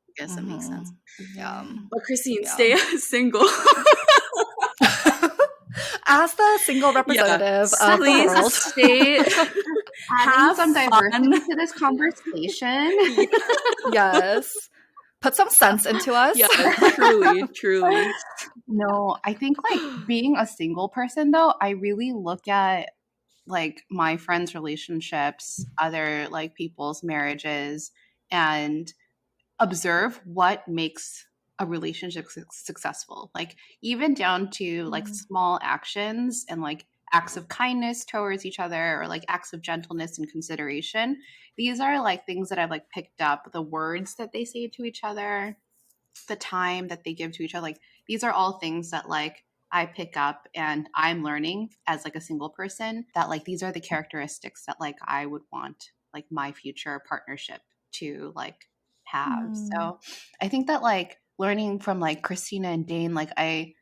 I guess that makes Mm-hmm. sense. Yeah. But Christine, Yeah. stay single. As the single Yeah, representative of the please world. stay. Adding Have some fun. diversity to this conversation. Yeah, Yes. Put some sense into us. yeah, truly, truly. No, I think like being a single person though, I really look at like my friends' relationships, other like people's marriages, and observe what makes a relationship successful. Like even down to like Mm. small actions and like acts of kindness towards each other or like acts of gentleness and consideration. These are like things that I've like picked up, the words that they say to each other, the time that they give to each other. Like these are all things that like I pick up and I'm learning as like a single person that like these are the characteristics that like I would want like my future partnership to like have. Mm. So I think that like learning from like Christina and Dane, like I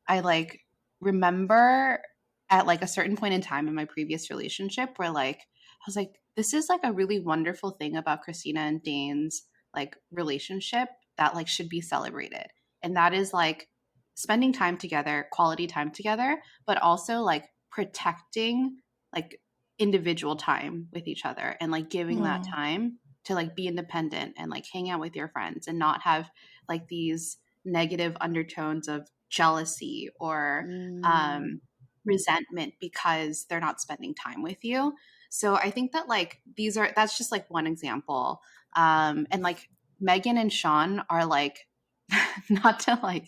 like remember at like a certain point in time in my previous relationship where like I was like, this is like a really wonderful thing about Christina and Dane's like relationship that like should be celebrated. And that is like spending time together, quality time together, but also like protecting like individual time with each other and like giving that Mm. time to like be independent and like hang out with your friends and not have like these negative undertones of jealousy or Mm. resentment because they're not spending time with you. So I think that like that's just like one example. And like Megan and Sean are like not to like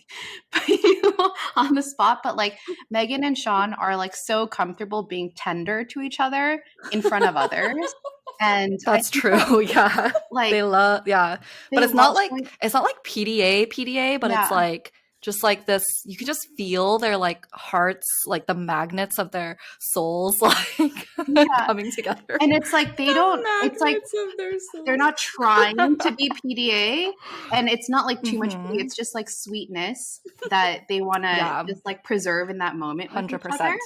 put you on the spot, but like Megan and Sean are like so comfortable being tender to each other in front of others. And I That's think that true. Yeah. like They love, yeah. they But love it's not like PDA, but it's yeah. like just like this, you can just feel their like hearts, like the magnets of their souls, like Yeah. coming together. And it's like it's like of their they're not trying to be PDA, and it's not like too much PDA. It's just like sweetness that they want to just like preserve in that moment with each other. 100%.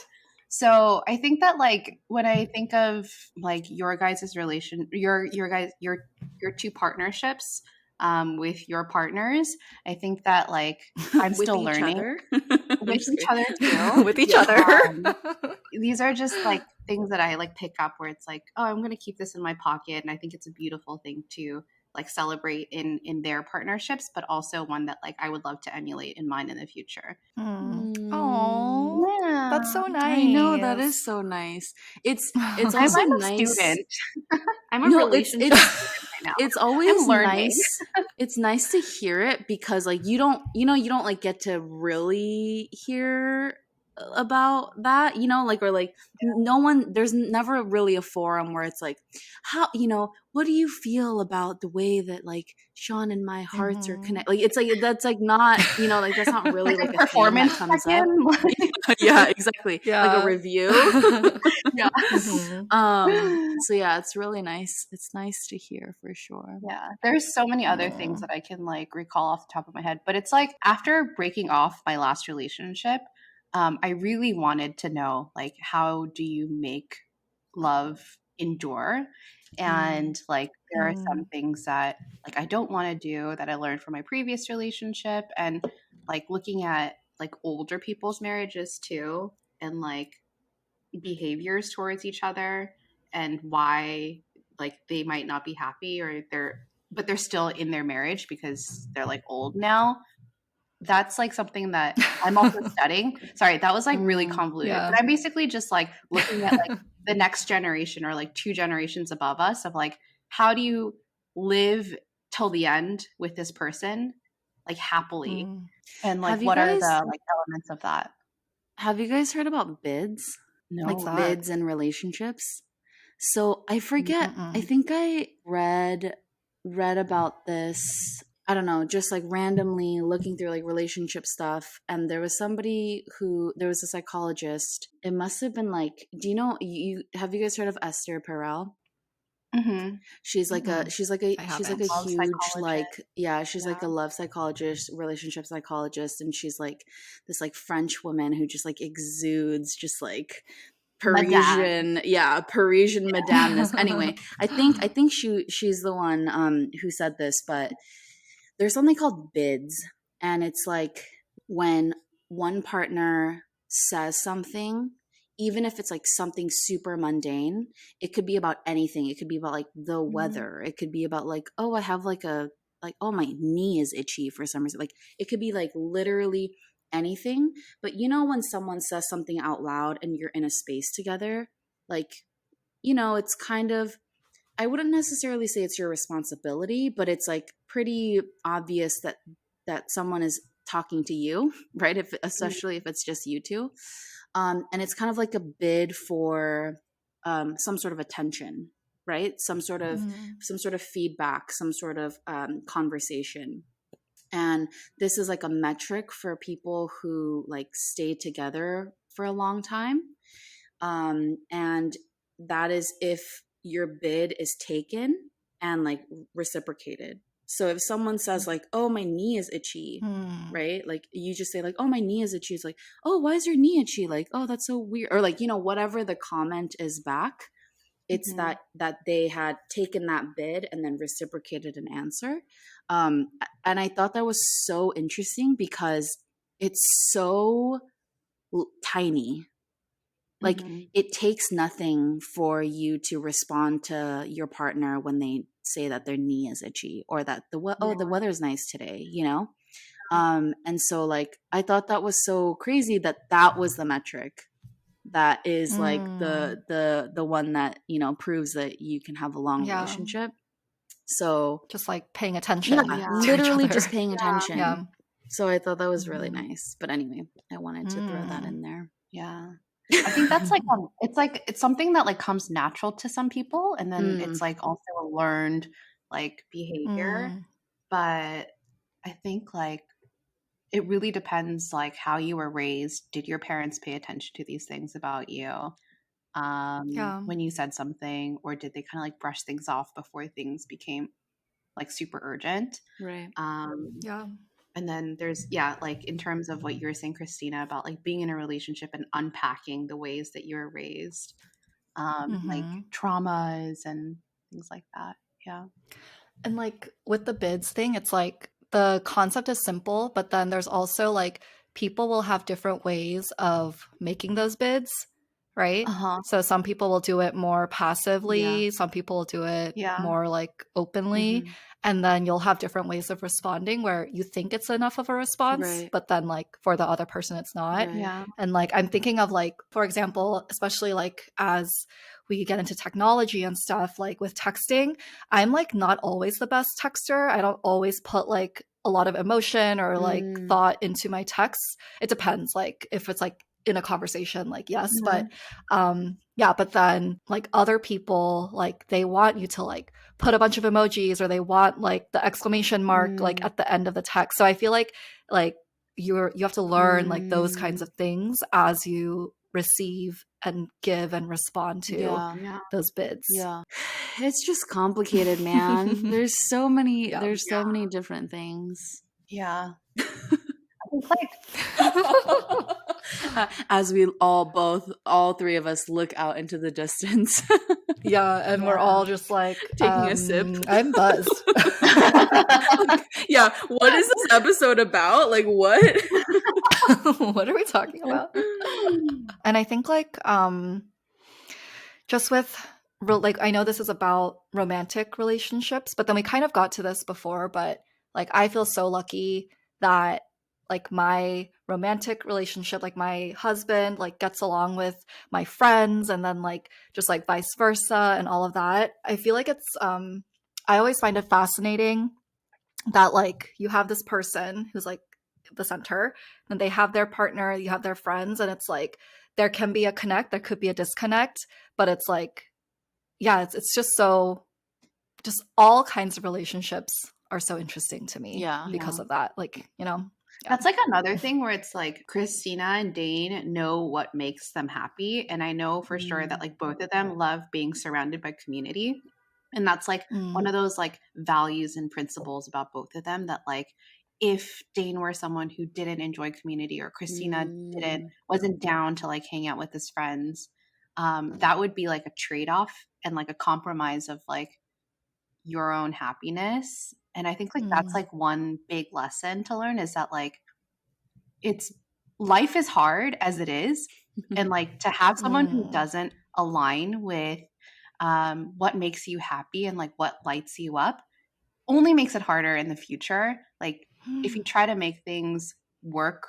So I think that like when I think of like your guys' relation, your two partnerships with your partners, I think that like I'm with still each learning other. with each other too. With each other. These are just like things that I like pick up where it's like, oh, I'm going to keep this in my pocket, and I think it's a beautiful thing to like celebrate in their partnerships, but also one that like I would love to emulate in mine in the future. Oh, Yeah. that's so nice. I know, that is so nice. It's also I'm a nice. student. I'm a No, relationship student right now. it's always I'm learning. nice. It's nice to hear it because like you don't like get to really hear about that, like, or like no one, there's never really a forum where it's like, how, what do you feel about the way that like Sean and my hearts are connected? Like, it's like, that's like not, like that's not really like a performance thing that comes up. check-in. Yeah, exactly. Yeah. Like a review. Yeah. So yeah, it's really nice. It's nice to hear for sure. Yeah. There's so many other things that I can like recall off the top of my head, but it's like after breaking off my last relationship, I really wanted to know like how do you make love endure? And like there are some things that like I don't want to do that I learned from my previous relationship, and like looking at like older people's marriages too, and like behaviors towards each other and why like they might not be happy or they're still in their marriage because they're like old now. That's like something that I'm also studying. Sorry, that was like really convoluted. Yeah. But I'm basically just like looking at like the next generation or like two generations above us of like how do you live till the end with this person like happily, and like what are the like elements of that? Have you guys heard about bids? No. Like bids and relationships? So I forget. I think I read about this. I don't know, just like randomly looking through like relationship stuff, and there was a psychologist. It must have been like, do you know? Have you guys heard of Esther Perel? Mm-hmm. She's like a Love huge psychologist. she's like a love psychologist, relationship psychologist, and she's like this like French woman who just like exudes just like Parisian madameness. Anyway, I think she's the one who said this, but there's something called bids, and it's like when one partner says something, even if it's like something super mundane. It could be about anything. It could be about like the weather. It could be about like, oh, I have like oh, my knee is itchy for some reason. Like, it could be like literally anything. But when someone says something out loud and you're in a space together, like, it's kind of, I wouldn't necessarily say it's your responsibility, but it's like pretty obvious that someone is talking to you, right? Especially if it's just you two. And it's kind of like a bid for some sort of attention, right? Some sort of feedback, some sort of conversation. And this is like a metric for people who like stay together for a long time. And that is if your bid is taken and like reciprocated. So if someone says like, oh, my knee is itchy, right? Like you just say like, oh, my knee is itchy. It's like, oh, why is your knee itchy? Like, oh, that's so weird. Or like, whatever the comment is back, it's that they had taken that bid and then reciprocated an answer. And I thought that was so interesting because it's so tiny. Like it takes nothing for you to respond to your partner when they say that their knee is itchy or that the weather's nice today, and so like I thought that was so crazy that was the metric that is like the one that proves that you can have a long relationship. So just like paying attention, literally just paying attention. Yeah. So I thought that was really nice. But anyway, I wanted to throw that in there. Yeah. I think that's like it's something that like comes natural to some people, and then it's like also a learned like behavior. But I think like it really depends like how you were raised. Did your parents pay attention to these things about you Yeah. when you said something, or did they kind of like brush things off before things became like super urgent? Right. Yeah. And then there's, like in terms of what you were saying, Christina, about like being in a relationship and unpacking the ways that you were raised, like Mm-hmm. traumas and things like that. Yeah. And like with the bids thing, it's like the concept is simple, but then there's also like people will have different ways of making those bids, right? Uh-huh. So some people will do it more Yeah. passively, some people will do it Yeah. more like openly, Mhm. and then you'll have different ways of responding where you think it's enough of a response, Right. but then like for the other person it's not. Right. Yeah. And like I'm thinking of like, for example, especially like as we get into technology and stuff, like with texting, I'm like not always the best texter. I don't always put like a lot of emotion or like Mm. thought into my texts. It depends. Like if it's like in a conversation, like yes, but yeah, but then like other people, like they want you to like put a bunch of emojis or they want like the exclamation mark like Mm. at the end of the text. So I feel like you have to learn like those kinds Mm. of things as you receive and give and respond to Yeah. Yeah. those bids. Yeah. It's just complicated, man. There's so many Yeah. there's so many different things. Yeah. It's like, As we all three of us look out into the distance, Yeah, and we're all just like, taking a sip. I'm buzzed. Yeah, what is this episode about? Like, what? What are we talking about? And I think like just with like I know this is about romantic relationships, but then we kind of got to this before, but like I feel so lucky that like my romantic relationship, like my husband like gets along with my friends and then like just like vice versa and all of that. I feel like it's I always find it fascinating that like you have this person who's like the center and they have their partner, you have their friends, and it's like there can be a connect, there could be a disconnect, but it's like yeah, it's just so just all kinds of relationships are so interesting to me Yeah. because of that, like yeah. that's like another thing where it's like Christina and Dane know what makes them happy. And I know for sure that like both of them love being surrounded by community. And that's like one of those like values and principles about both of them that like if Dane were someone who didn't enjoy community or Christina wasn't down to like hang out with his friends, that would be like a trade-off and like a compromise of like your own happiness. And I think like that's like one big lesson to learn is that like it's life is hard as it is. And like to have someone who doesn't align with what makes you happy and like what lights you up only makes it harder in the future. Like if you try to make things work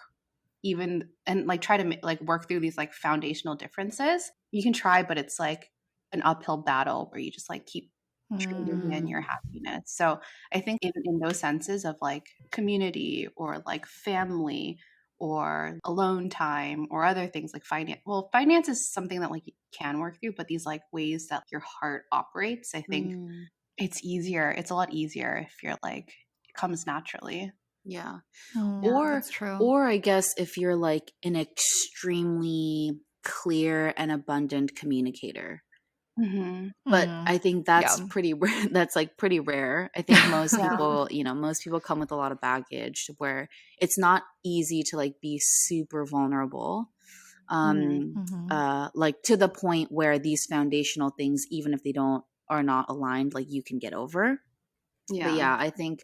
even and like try to like work through these like foundational differences, you can try, but it's like an uphill battle where you just like keep trading in your happiness. So I think in those senses of like community or like family or alone time or other things like finance. Well, finance is something that like you can work through, but these like ways that your heart operates, I think it's easier. It's a lot easier if you're like it comes naturally. Yeah. That's true. Or I guess if you're like an extremely clear and abundant communicator. But I think that's pretty that's like pretty rare. I think most people, most people come with a lot of baggage where it's not easy to like be super vulnerable. Like to the point where these foundational things, even if they are not aligned, like you can get over. But yeah, I think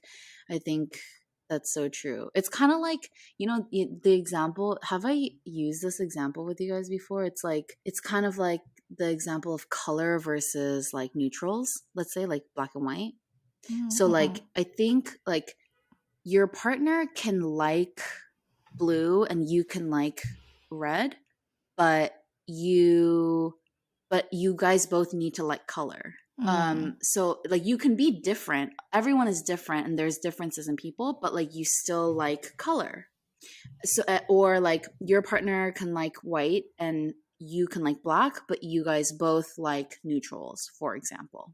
that's so true. It's kind of like, the example, have I used this example with you guys before? It's like, it's kind of like the example of color versus like neutrals, let's say like black and white. So like, I think like your partner can like blue and you can like red, but you guys both need to like color. So like you can be different, everyone is different and there's differences in people, but like you still like color. So or like your partner can like white and you can like black, but you guys both like neutrals, for example.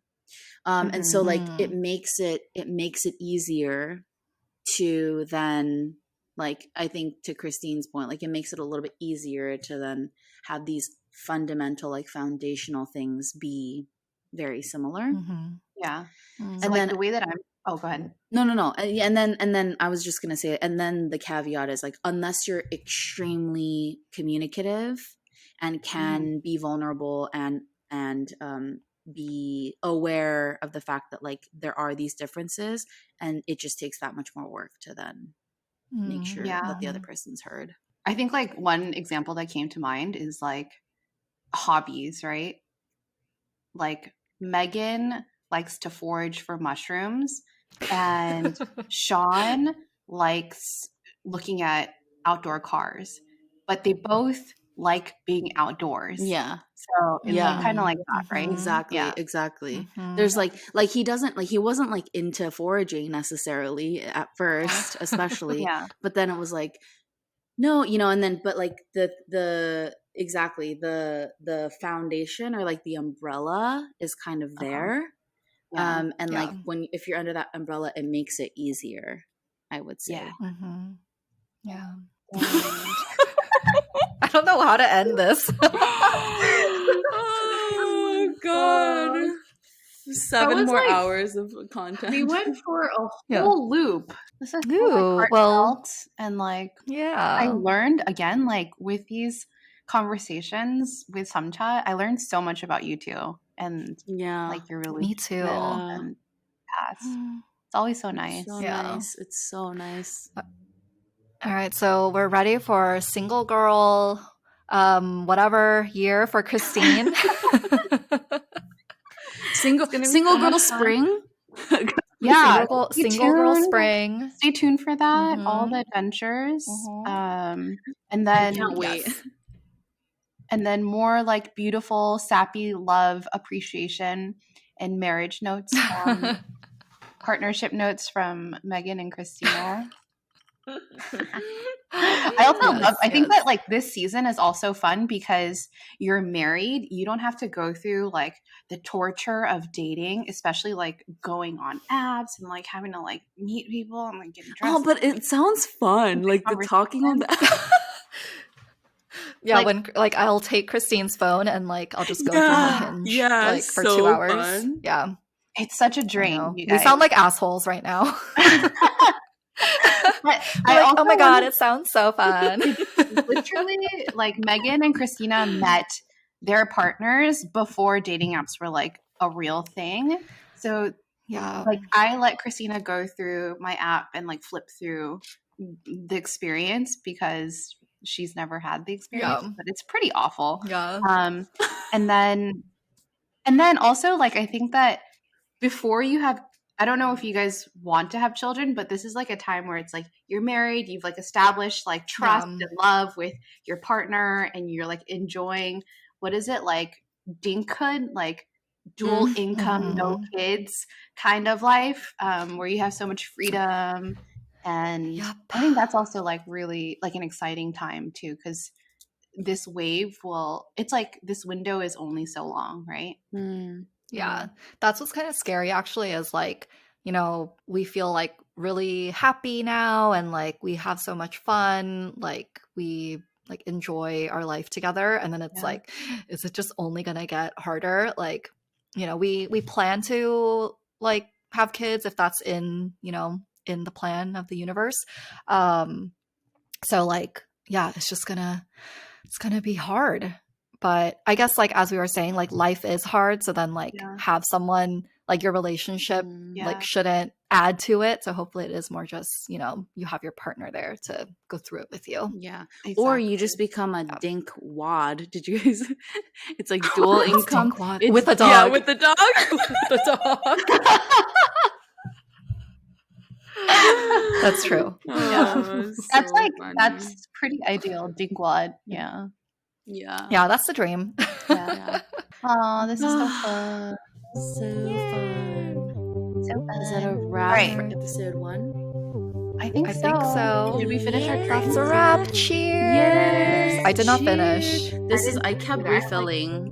And so like it makes it easier to then like, I think to Christine's point, like, it makes it a little bit easier to then have these fundamental, like, foundational things be very similar. Mm-hmm. Yeah. Mm. So And like then the way that oh, go ahead. no. And then I was just gonna say, and then the caveat is like, unless you're extremely communicative and can be vulnerable and be aware of the fact that like there are these differences, and it just takes that much more work to then make sure Yeah. that the other person's heard. I think like one example that came to mind is like hobbies, right? Like Megan likes to forage for mushrooms, and Sean likes looking at outdoor cars, but they both like being outdoors. Yeah. So it's Yeah. like kind of like that, right? Exactly. Yeah. Exactly. Mhm. There's like he doesn't like, he wasn't like into foraging necessarily at first, especially. Yeah. But then it was like, no, you know, and then but like the exactly the foundation or like the umbrella is kind of there. Yeah. And Yeah. like when if you're under that umbrella, it makes it easier, I would say. Yeah. Mhm. Yeah. And- I don't know how to end this. Oh God. 7 was, more like- hours of content. we went for a whole Yeah. loop. This is so, Ooh, like, well- heartfelt, and like I Yeah. learned again, like with these conversations with samcha, I learned so much about you two and Yeah. like your Me relationship too. Yeah. and paths. It's always so nice. So Yeah. nice. It's so nice. All right, so we're ready for single girl, whatever year for Christine. Single gonna be single so girl much fun. spring. Yeah, Single stay girl tuned. spring. Stay tuned for that. All Mhm. the adventures. Mhm. And I then can't wait. Yes. and then more like beautiful, sappy love appreciation and marriage notes, partnership notes from Megan and Christina. I also Yes, love, I think yes. that like this season is also fun because you're married. You don't have to go through like the torture of dating, especially like going on apps and like having to like meet people and like getting dressed. Oh, but it sounds fun. Like the talking on the Yeah, Like- when like I'll take Christine's phone and like I'll just go through Yeah, her hinge yeah, like for so 2 hours. fun. Yeah, It's such a I drain. know. You We guys. sound like assholes right now. But We're I like, also oh my god, wanted- it sounds so fun. literally like Megan and Christina met their partners before dating apps were like a real thing. So Yeah, like I let Christina go through my app and like flip through the experience because she's never had the experience, Yeah. but it's pretty awful. yeah. And then also like I think that before you have, I don't know if you guys want to have children, but this is like a time where it's like you're married, you've like established like trust Yeah. and love with your partner, and you're like enjoying, what is it, like dinkhood, like dual income, no kids kind of life, where you have so much freedom. And Yep. I think that's also like really like an exciting time too, because this wave it's like this window is only so long, right? Yeah, that's what's kind of scary actually, is like, you know, we feel like really happy now and like we have so much fun, like we like enjoy our life together, and then it's Yeah. like, is it just only gonna get harder? Like, you know, we plan to like have kids if that's in, you know, in the plan of the universe. So like, yeah, it's gonna be hard. But I guess like as we were saying, like life is hard, so then like Yeah. have someone, like your relationship Yeah. like shouldn't add to it. So hopefully it is more just, you know, you have your partner there to go through it with you. Yeah. Or you just become a dink wad. Did you guys? It's like dual income. Dink wad. It's- With a Yeah, dog. with the dog. The dog. That's true. Oh, That's so like funny. that's pretty ideal, dinkwad. Yeah. Yeah. Yeah, that's the dream. Yeah. Oh, this is so fun. So fun. So fun. Is that a wrap Right. for episode 1? I think I so. think so. Did we finish our That's drinks? a wrap. Cheers. Yes. I did not Cheers. finish. This is, I kept refilling